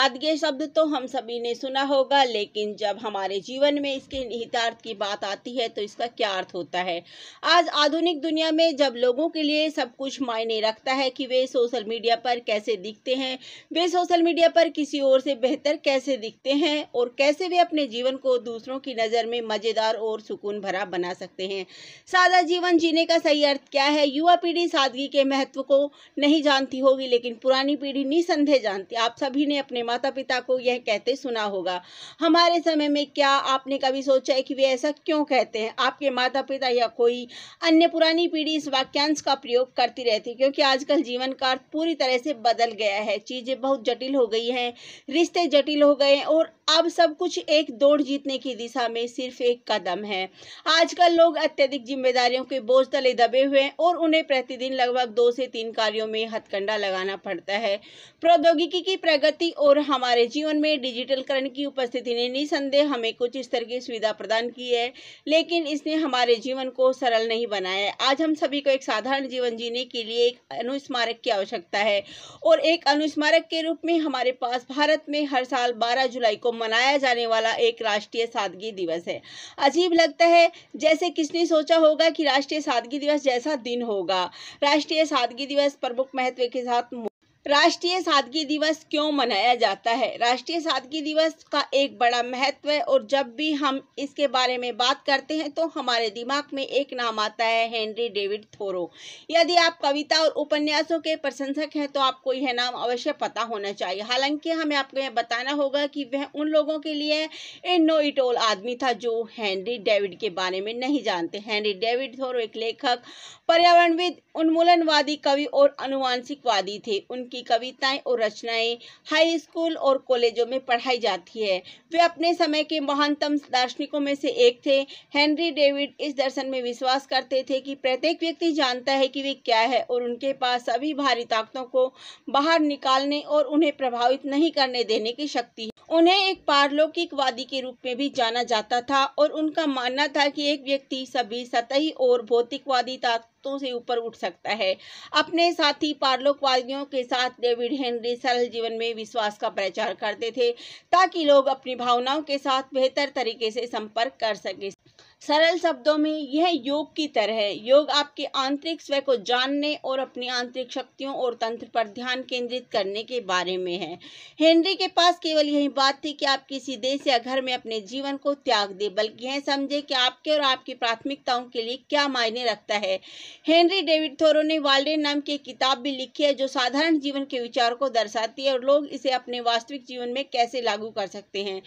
सादगी शब्द तो हम सभी ने सुना होगा, लेकिन जब हमारे जीवन में इसके निहितार्थ की बात आती है तो इसका क्या अर्थ होता है। आज आधुनिक दुनिया में जब लोगों के लिए सब कुछ मायने रखता है कि वे सोशल मीडिया पर कैसे दिखते हैं, वे सोशल मीडिया पर किसी और से बेहतर कैसे दिखते हैं और कैसे वे अपने जीवन को दूसरों की नज़र में मज़ेदार और सुकून भरा बना सकते हैं। सादा जीवन जीने का सही अर्थ क्या है। युवा पीढ़ी सादगी के महत्व को नहीं जानती होगी, लेकिन पुरानी पीढ़ी निसंदेह जानती। आप सभी ने अपने माता पिता को यह कहते सुना होगा, हमारे समय में। क्या आपने कभी सोचा है कि वे ऐसा क्यों कहते हैं। आपके माता पिता या कोई अन्य पुरानी पीढ़ी इस वाक्यांश का प्रयोग करती रहती, क्योंकि आजकल जीवन का अर्थ पूरी तरह से बदल गया है। चीजें बहुत जटिल हो गई हैं, रिश्ते जटिल हो गए हैं और अब सब कुछ एक दौड़ जीतने की दिशा में सिर्फ एक कदम है। आजकल लोग अत्यधिक जिम्मेदारियों के बोझ तले दबे हुए हैं और उन्हें प्रतिदिन लगभग 2 से 3 कार्यों में हथकंडा लगाना पड़ता है। प्रौद्योगिकी की प्रगति और हमारे जीवन में डिजिटलकरण की उपस्थिति ने निसंदेह हमें कुछ इस तरह की सुविधा प्रदान की है, लेकिन इसने हमारे जीवन को सरल नहीं बनाया है। आज हम सभी को एक साधारण जीवन जीने के लिए एक अनुस्मारक की आवश्यकता है और एक अनुस्मारक के रूप में हमारे पास भारत में हर साल 12 जुलाई को मनाया जाने वाला एक राष्ट्रीय सादगी दिवस है। अजीब लगता है, जैसे किसने सोचा होगा कि राष्ट्रीय सादगी दिवस जैसा दिन होगा। राष्ट्रीय सादगी दिवस प्रमुख महत्व के साथ राष्ट्रीय सादगी दिवस क्यों मनाया जाता है। राष्ट्रीय सादगी दिवस का एक बड़ा महत्व है और जब भी हम इसके बारे में बात करते हैं तो हमारे दिमाग में एक नाम आता है, हेनरी डेविड थोरो। यदि आप कविता और उपन्यासों के प्रशंसक हैं तो आपको यह नाम अवश्य पता होना चाहिए। हालांकि हमें आपको यह बताना होगा कि वह उन लोगों के लिए एक नो इट ऑल आदमी था जो हेनरी डेविड के बारे में नहीं जानते। हेनरी डेविड थोरो एक लेखक, पर्यावरणविद, उन्मूलनवादी कवि और अनुवांशिकवादी थे। उनकी कविताएं और रचनाएं हाई स्कूल और कॉलेजों में पढ़ाई जाती है। वे अपने समय के महानतम दार्शनिकों में से एक थे। हेनरी डेविड इस दर्शन में विश्वास करते थे कि प्रत्येक व्यक्ति जानता है कि वे क्या है और उनके पास सभी भारी ताकतों को बाहर निकालने और उन्हें प्रभावित नहीं करने देने की शक्ति है। उन्हें एक पारलौकिकवादी के रूप में भी जाना जाता था और उनका मानना था कि एक व्यक्ति सभी सतही और भौतिकवादी ताकतों से ऊपर उठ सकता है। अपने साथी पारलौकिकवादियों के साथ डेविड हेनरी सरल जीवन में विश्वास का प्रचार करते थे ताकि लोग अपनी भावनाओं के साथ बेहतर तरीके से संपर्क कर सके। सरल शब्दों में यह योग की तरह है। योग आपके आंतरिक स्व को जानने और अपनी आंतरिक शक्तियों और तंत्र पर ध्यान केंद्रित करने के बारे में है। हेनरी के पास केवल यही बात थी कि आप किसी देश या घर में अपने जीवन को त्याग दें, बल्कि यह समझे कि आपके और आपकी प्राथमिकताओं के लिए क्या मायने रखता है। हेनरी डेविड थोरो ने वाल्डेन नाम की एक किताब भी लिखी है जो साधारण जीवन के विचार को दर्शाती है और लोग इसे अपने वास्तविक जीवन में कैसे लागू कर सकते हैं।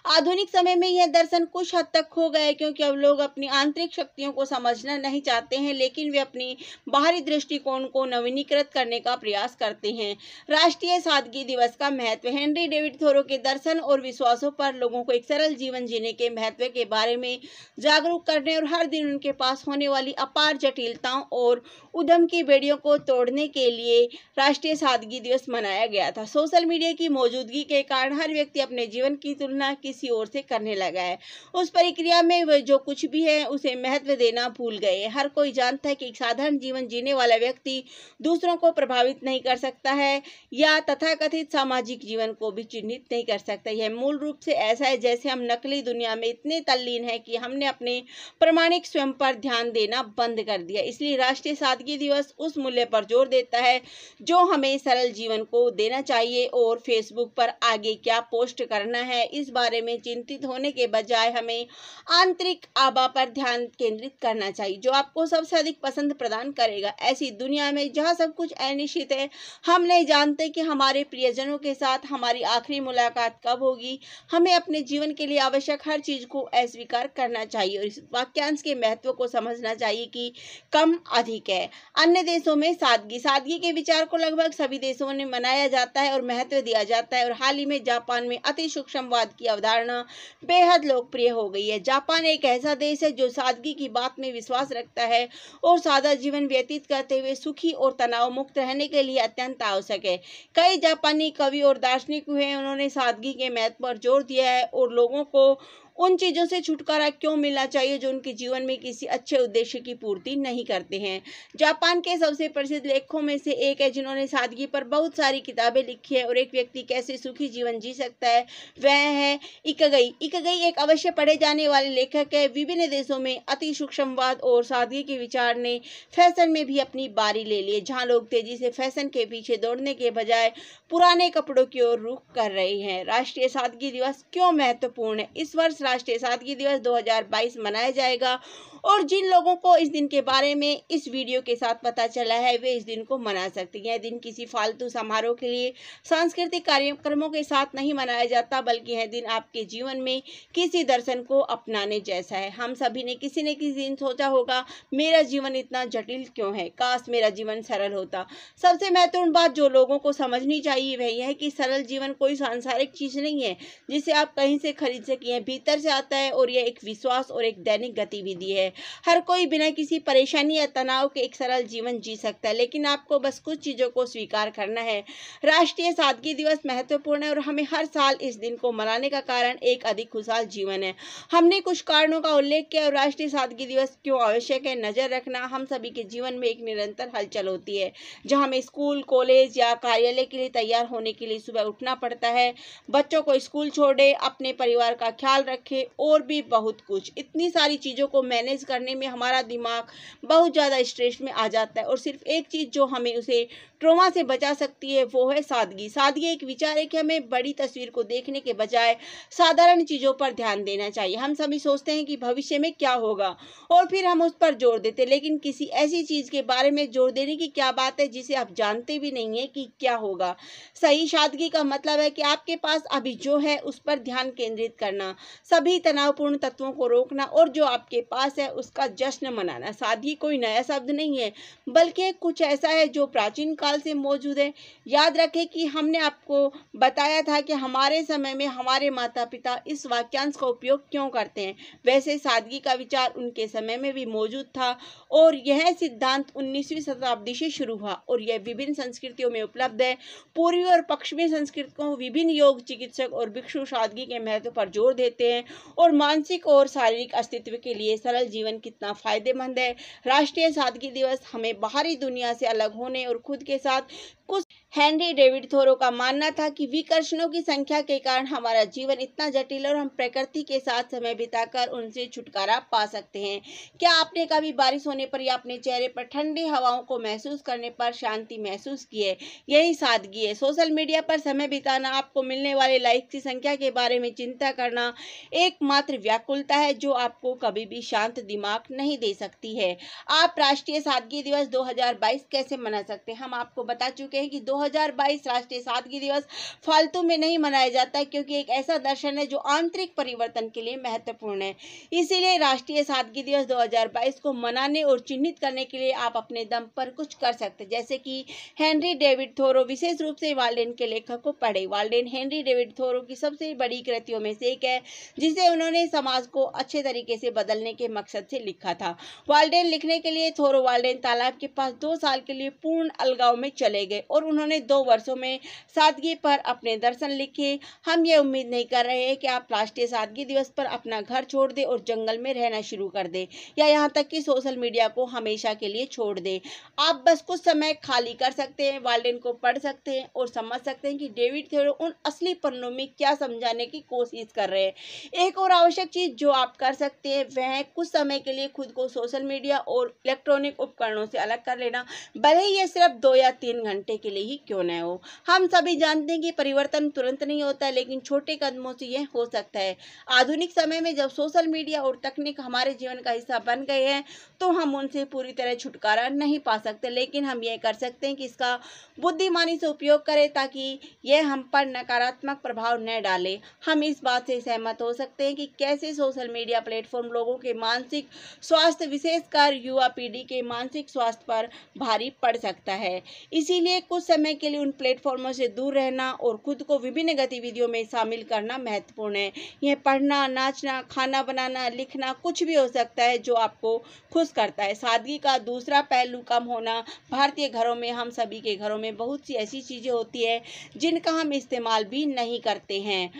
आधुनिक समय में यह दर्शन कुछ हद तक खो गया है, क्योंकि अब लोग अपनी आंतरिक शक्तियों को समझना नहीं चाहते हैं, लेकिन वे अपनी बाहरी दृष्टिकोण को नवीनीकृत करने का प्रयास करते हैं। राष्ट्रीय सादगी दिवस का महत्व। हेनरी डेविड थोरो के दर्शन और विश्वासों पर लोगों को एक सरल जीवन जीने के महत्व के बारे में जागरूक करने और हर दिन उनके पास होने वाली अपार जटिलताओं और उद्यम की बेड़ियों को तोड़ने के लिए राष्ट्रीय सादगी दिवस मनाया गया था। सोशल मीडिया की मौजूदगी के कारण हर व्यक्ति अपने जीवन की तुलना किसी और से करने लगा है। उस प्रक्रिया में वे जो कुछ भी है उसे महत्व देना भूल गए। हर कोई जानता है कि एक साधारण जीवन जीने वाला व्यक्ति दूसरों को प्रभावित नहीं कर सकता है या तथाकथित सामाजिक जीवन को भी चिन्हित नहीं कर सकता। यह मूल रूप से ऐसा है जैसे हम नकली दुनिया में इतने तल्लीन हैं कि हमने अपने प्रामाणिक स्वयं पर ध्यान देना बंद कर दिया। इसलिए राष्ट्रीय सादगी दिवस उस मूल्य पर जोर देता है जो हमें सरल जीवन को देना चाहिए और फेसबुक पर आगे क्या पोस्ट करना है इस बारे में चिंतित होने के बजाय हमें आंतरिक आभा पर ध्यान केंद्रित करना चाहिए जो आपको सबसे अधिक पसंद प्रदान करेगा। ऐसी दुनिया में जहां सब कुछ अनिश्चित है, हम नहीं जानते कि हमारे प्रियजनों के साथ हमारी आखिरी मुलाकात कब होगी, हमें अपने जीवन के लिए आवश्यक हर चीज को अस्वीकार करना चाहिए और इस वाक्यांश के महत्व को समझना चाहिए कि कम अधिक है। अन्य देशों में सादगी के विचार को लगभग सभी देशों में मनाया जाता है और महत्व दिया जाता है और हाल ही में जापान में अति सूक्ष्मवाद की अवधारणा बेहद लोकप्रिय हो गई है। जापान एक ऐसा देश है जो सादगी की बात में विश्वास रखता है और सादा जीवन व्यतीत करते हुए सुखी और तनाव मुक्त रहने के लिए अत्यंत आवश्यक है। कई जापानी कवि और दार्शनिक हुए, उन्होंने सादगी के महत्व पर जोर दिया है और लोगों को उन चीज़ों से छुटकारा क्यों मिलना चाहिए जो उनके जीवन में किसी अच्छे उद्देश्य की पूर्ति नहीं करते हैं। जापान के सबसे प्रसिद्ध लेखकों में से एक है जिन्होंने सादगी पर बहुत सारी किताबें लिखी है और एक व्यक्ति कैसे सुखी जीवन जी सकता है, वह है इकिगाई। इकिगाई एक अवश्य पढ़े जाने वाले लेखक है। विभिन्न देशों में अति सूक्ष्मवाद और सादगी के विचार ने फैशन में भी अपनी बारी ले ली, जहां लोग तेजी से फैशन के पीछे दौड़ने के बजाय पुराने कपड़ों की ओर रुख कर रहे हैं। राष्ट्रीय सादगी दिवस क्यों महत्वपूर्ण है? इस वर्ष राष्ट्रीय सादगी दिवस 2022 मनाया जाएगा और जिन लोगों को इस दिन के बारे में इस वीडियो के साथ पता चला है वे इस दिन को मना सकते हैं। यह दिन किसी फालतू समारोह के लिए सांस्कृतिक कार्यक्रमों के साथ नहीं मनाया जाता, बल्कि यह दिन आपके जीवन में किसी दर्शन को अपनाने जैसा है। हम सभी ने किसी न किसी दिन सोचा होगा, मेरा जीवन इतना जटिल क्यों है, काश मेरा जीवन सरल होता। सबसे महत्वपूर्ण बात जो लोगों को समझनी चाहिए वह यह है कि सरल जीवन कोई सांसारिक चीज नहीं है जिसे आप कहीं से खरीद सकें। यह भीतर से आता है और यह एक विश्वास और एक दैनिक गतिविधि है। हर कोई बिना किसी परेशानी या तनाव के एक सरल जीवन जी सकता है, लेकिन आपको बस कुछ चीजों को स्वीकार करना है। राष्ट्रीय सादगी दिवस महत्वपूर्ण है और हमें हर साल इस दिन को मनाने का कारण एक अधिक खुशहाल जीवन है। हमने कुछ कारणों का उल्लेख किया और राष्ट्रीय सादगी दिवस क्यों आवश्यक है। नजर रखना, हम सभी के जीवन में एक निरंतर हलचल होती है, जहां हमें स्कूल, कॉलेज या कार्यालय के लिए तैयार होने के लिए सुबह उठना पड़ता है, बच्चों को स्कूल छोड़े, अपने परिवार का ख्याल रखे और भी बहुत कुछ। इतनी सारी चीजों को मैनेज करने में हमारा दिमाग बहुत ज़्यादा स्ट्रेस में आ जाता है और सिर्फ एक चीज़ जो हमें उसे ट्रॉमा से बचा सकती है वो है सादगी। सादगी एक विचार है कि हमें बड़ी तस्वीर को देखने के बजाय साधारण चीज़ों पर ध्यान देना चाहिए। हम सभी सोचते हैं कि भविष्य में क्या होगा और फिर हम उस पर जोर देते हैं, लेकिन किसी ऐसी चीज़ के बारे में जोर देने की क्या बात है जिसे आप जानते भी नहीं है कि क्या होगा। सही सादगी का मतलब है कि आपके पास अभी जो है उस पर ध्यान केंद्रित करना, सभी तनावपूर्ण तत्वों को रोकना और जो आपके पास है उसका जश्न मनाना। सादगी कोई नया शब्द नहीं है, बल्कि कुछ ऐसा है जो प्राचीन काल से मौजूद है। याद रखें कि हमने आपको बताया था कि हमारे समय में हमारे माता पिता इस वाक्यांश का उपयोग क्यों करते हैं। वैसे सादगी का विचार उनके समय में भी मौजूद था और यह सिद्धांत 19वीं शताब्दी से शुरू हुआ और यह विभिन्न संस्कृतियों में उपलब्ध है। पूर्वी और पश्चिमी संस्कृतियों विभिन्न योग चिकित्सक और भिक्षु सादगी के महत्व पर जोर देते हैं और मानसिक और शारीरिक अस्तित्व के लिए सरल जीवन कितना फायदेमंद है। राष्ट्रीय सादगी दिवस हमें बाहरी दुनिया से अलग होने और खुद के साथ कुछ हेनरी डेविड थोरो का मानना था कि विकर्षणों की संख्या के कारण हमारा जीवन इतना जटिल है और हम प्रकृति के साथ समय बिताकर उनसे छुटकारा पा सकते हैं। क्या आपने कभी बारिश होने पर या अपने चेहरे पर ठंडी हवाओं को महसूस करने पर शांति महसूस की है? यही सादगी है। सोशल मीडिया पर समय बिताना, आपको मिलने वाले लाइक्स की संख्या के बारे में चिंता करना एकमात्र व्याकुलता है जो आपको कभी भी शांत दिमाग नहीं दे सकती है। आप राष्ट्रीय सादगी दिवस 2022 कैसे मना सकते हैं? हम आपको बता चुके हैं कि 2022 राष्ट्रीय सादगी दिवस फालतू में नहीं मनाया जाता है, क्योंकि एक ऐसा दर्शन है जो आंतरिक परिवर्तन के लिए महत्वपूर्ण है। इसीलिए राष्ट्रीय सादगी दिवस 2022 को मनाने और चिन्हित करने के लिए आप अपने दम पर कुछ कर सकते हैं, जैसे कि हेनरी डेविड थोरो, विशेष रूप से वाल्डेन के लेखक को पढ़े। वाल्डेन हेनरी डेविड थोरो की सबसे बड़ी कृतियों में से एक है जिसे उन्होंने समाज को अच्छे तरीके से बदलने के मकसद से लिखा था। वाल्डेन लिखने के लिए थोरो वाल्डेन तालाब के पास 2 साल के लिए पूर्ण अलगाव में चले गए और उन्होंने 2 वर्षों में सादगी पर अपने दर्शन लिखे। हम ये उम्मीद नहीं कर रहे हैं कि आप राष्ट्रीय सादगी दिवस पर अपना घर छोड़ दें और जंगल में रहना शुरू कर दें या यहाँ तक कि सोशल मीडिया को हमेशा के लिए छोड़ दें। आप बस कुछ समय खाली कर सकते हैं, वाल्डेन को पढ़ सकते हैं और समझ सकते हैं कि डेविड थोरो उन असली पन्नों में क्या समझाने की कोशिश कर रहे हैं। एक और आवश्यक चीज जो आप कर सकते हैं वह है कुछ समय के लिए खुद को सोशल मीडिया और इलेक्ट्रॉनिक उपकरणों से अलग कर लेना, भले ही ये सिर्फ 2 या 3 घंटे के लिए ही क्यों न हो। हम सभी जानते हैं कि परिवर्तन तुरंत नहीं होता है, लेकिन छोटे कदमों से यह हो सकता है। आधुनिक समय में जब सोशल मीडिया और तकनीक हमारे जीवन का हिस्सा बन गए हैं तो हम उनसे पूरी तरह छुटकारा नहीं पा सकते, लेकिन हम यह कर सकते हैं कि इसका बुद्धिमानी से उपयोग करें ताकि यह हम पर नकारात्मक प्रभाव न डाले। हम इस बात से सहमत हो सकते हैं कि कैसे सोशल मीडिया प्लेटफॉर्म लोगों के मानसिक स्वास्थ्य, विशेषकर युवा पीढ़ी के मानसिक स्वास्थ्य पर भारी पड़ सकता है। इसीलिए कुछ समय के लिए उन प्लेटफॉर्मों से दूर रहना और खुद को विभिन्न गतिविधियों में शामिल करना महत्वपूर्ण है। यह पढ़ना, नाचना, खाना बनाना, लिखना, कुछ भी हो सकता है जो आपको खुश करता है। सादगी का दूसरा पहलू कम होना। भारतीय घरों में, हम सभी के घरों में बहुत सी ऐसी चीजें होती है जिनका हम इस्तेमाल भी नहीं करते हैं।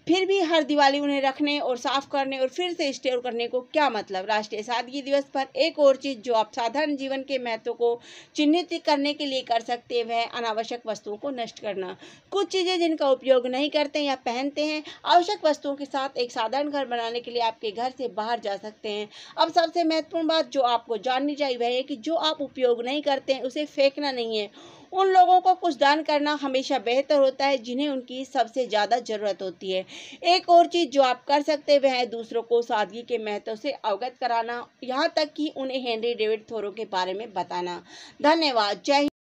फिर भी हर दिवाली उन्हें रखने और साफ करने और फिर से स्टोर करने को क्या मतलब। राष्ट्रीय सादगी दिवस पर एक और चीज़ जो आप साधारण जीवन के महत्व को चिन्हित करने के लिए कर सकते हैं वह अनावश्यक वस्तुओं को नष्ट करना। कुछ चीज़ें जिनका उपयोग नहीं करते या पहनते हैं, आवश्यक वस्तुओं के साथ एक साधारण घर बनाने के लिए आपके घर से बाहर जा सकते हैं। अब सबसे महत्वपूर्ण बात जो आपको जाननी चाहिए वह है कि जो आप उपयोग नहीं करते हैं उसे फेंकना नहीं है। उन लोगों को कुछ दान करना हमेशा बेहतर होता है जिन्हें उनकी सबसे ज़्यादा ज़रूरत होती है। एक और चीज़ जो आप कर सकते हैं वह है दूसरों को सादगी के महत्व से अवगत कराना, यहाँ तक कि उन्हें हेनरी डेविड थोरो के बारे में बताना। धन्यवाद। जय हिंद।